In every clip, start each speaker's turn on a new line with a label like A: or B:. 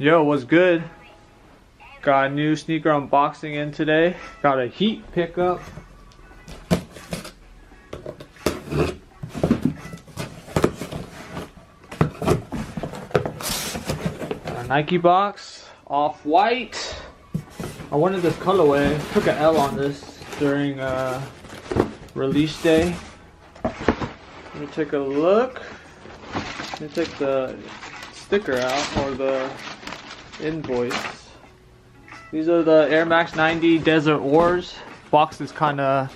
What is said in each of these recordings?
A: Yo, what's good? Got a new sneaker unboxing in today. Got a Heat pickup. A Nike box, off-white. I wanted this colorway. Took an L on this during release day. Let me take a look. Let me take the sticker out, or the invoice. These are the Air Max 90 Desert Ores. Box is kind of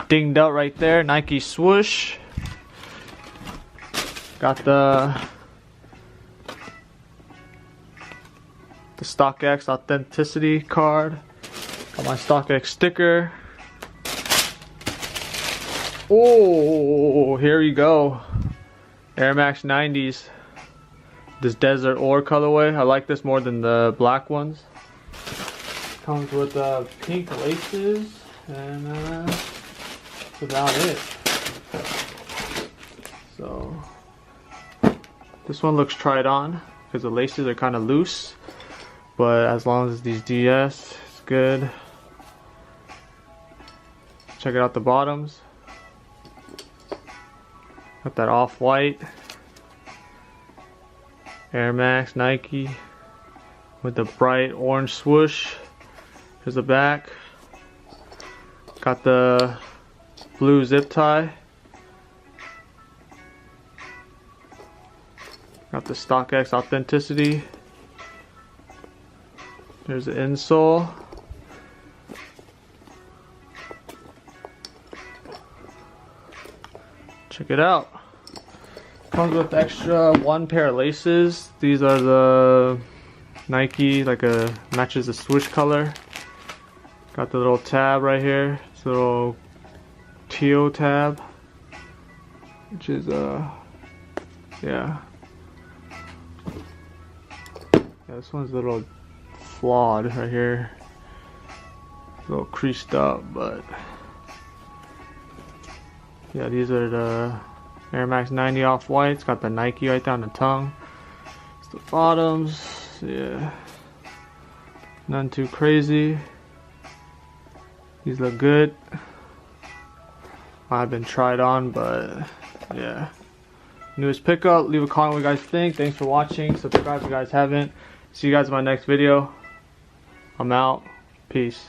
A: dinged out right there. Nike swoosh. Got the stockx authenticity card. Got my stockx sticker. Oh, here you go. Air Max 90s. This Desert Ore colorway. I like this more than the black ones. Comes with pink laces, and that's about it. So this one looks tried on because the laces are kind of loose, but as long as these DS, it's good. Check it out the bottoms. Got that off-white Air Max Nike with the bright orange swoosh. Here's the back. Got the blue zip tie. Got the StockX authenticity. There's the insole. Check it out. Comes with extra one pair of laces. These are the Nike, like matches the swoosh color. Got the little tab right here. This little teal tab, which is yeah, this one's a little flawed right here. A little creased up, but yeah, these are the Air Max 90 off-whites. Got the Nike right down the tongue. It's the bottoms. Yeah, none too crazy. These look good. I've been tried on, but yeah. Newest pickup. Leave a comment what you guys think. Thanks for watching. Subscribe if you guys haven't. See you guys in my next video. I'm out. Peace.